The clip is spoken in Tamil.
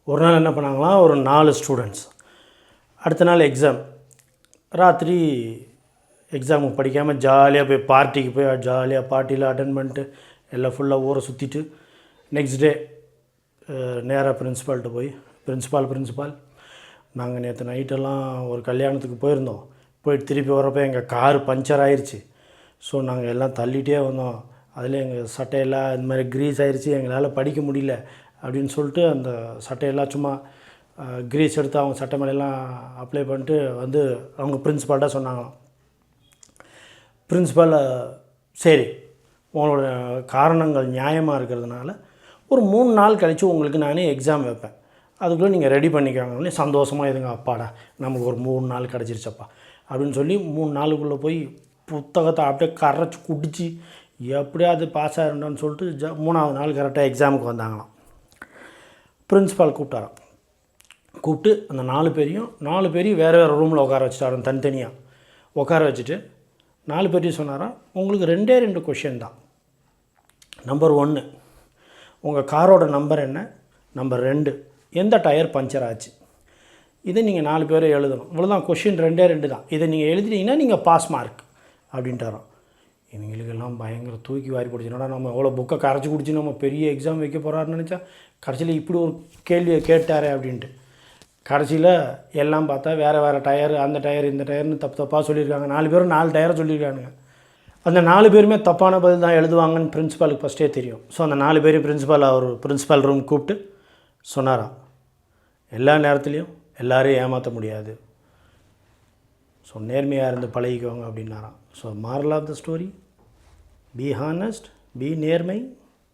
ஒரு நாள் என்ன பண்ணாங்களாம், ஒரு 4 ஸ்டூடெண்ட்ஸ் அடுத்த நாள் எக்ஸாம். ராத்திரி எக்ஸாமுக்கு படிக்காமல் ஜாலியாக போய் பார்ட்டிக்கு போய் ஜாலியாக பார்ட்டியில் அட்டன் பண்ணிட்டு எல்லாம் ஃபுல்லாக ஊரை சுற்றிட்டு நெக்ஸ்ட் டே நேராக பிரின்ஸிபால்கிட்ட போய் பிரின்ஸிபால் நாங்கள் நேற்று நைட்டெல்லாம் ஒரு கல்யாணத்துக்கு போயிருந்தோம். போயிட்டு திருப்பி வரப்போ எங்கள் கார் பஞ்சர் ஆயிடுச்சு. ஸோ நாங்கள் எல்லாம் தள்ளிகிட்டே வந்தோம். அதில் எங்கள் சட்டையெல்லாம் இந்த மாதிரி க்ரீஸ் ஆயிடுச்சு, எங்களால் படிக்க முடியல அப்படின்னு சொல்லிட்டு அந்த சட்டையெல்லாம் சும்மா க்ரீஸ் எடுத்து அவங்க சட்டை மேலெல்லாம் அப்ளை பண்ணிட்டு வந்து அவங்க பிரின்ஸிபால்கிட்ட சொன்னாங்களாம். பிரின்ஸிபால் சரி உங்களோட காரணங்கள் நியாயமாக இருக்கிறதுனால ஒரு 3 நாள் கழித்து உங்களுக்கு நானே எக்ஸாம் வைப்பேன், அதுக்குள்ளே நீங்கள் ரெடி பண்ணிக்காங்கன்னு சந்தோஷமாக இதுங்க. அப்பாடா நமக்கு ஒரு 3 நாள் கிடச்சிருச்சப்பா அப்படின்னு சொல்லி 3 நாளுக்குள்ளே போய் புத்தகத்தை அப்படியே கரைச்சி குடித்து எப்படியாவது பாஸ் ஆகிருந்தான்னு சொல்லிட்டு 3ஆவது நாள் கரெக்டாக எக்ஸாமுக்கு வந்தாங்களாம். பிரின்ஸிபால் கூப்பிட்டு அந்த 4 பேரையும் வேறு ரூமில் உட்கார வச்சுட்டாரன், தனித்தனியாக உட்கார வச்சுட்டு 4 பேரையும் சொன்னாராம், உங்களுக்கு 2 கொஷின் தான். நம்பர் 1 உங்கள் காரோட நம்பர் என்ன, நம்பர் 2 எந்த டயர் பஞ்சர் ஆச்சு. இதை நீங்கள் 4 பேரும் எழுதணும். இவ்வளோதான், கொஷின் 2 தான். இதை நீங்கள் எழுதிட்டீங்கன்னா நீங்கள் பாஸ் மார்க் அப்படின்ட்டாரோம். இவங்களுக்கெல்லாம் பயங்கர தூக்கி வாரி போடுச்சுனா, நம்ம எவ்வளோ புக்கை கரைச்சி குடிச்சு நம்ம பெரிய எக்ஸாம் வைக்க போகிறாருன்னு நினச்சா கடைசியில் இப்படி ஒரு கேள்வியை கேட்டாரே அப்படின்ட்டு. கடைசியில் எல்லாம் பார்த்தா வேறு டயர், அந்த டயர் இந்த டயர்னு தப்பாக சொல்லியிருக்காங்க. 4 பேரும் 4 டயரை சொல்லியிருக்கானுங்க. அந்த 4 பேருமே தப்பான பதில் தான் எழுதுவாங்கன்னு பிரின்ஸிபாலுக்கு ஃபஸ்ட்டே தெரியும். ஸோ அந்த 4 பேரும் பிரின்ஸிபால் ரூம் கூப்பிட்டு சொன்னாராம், எல்லா நேரத்துலையும் எல்லாரையும் ஏமாற்ற முடியாது, ஸோ நேர்மையாக இருந்து பழகிக்கோங்க அப்படின்னாராம். So moral of the story, be honest, be நேர்மை,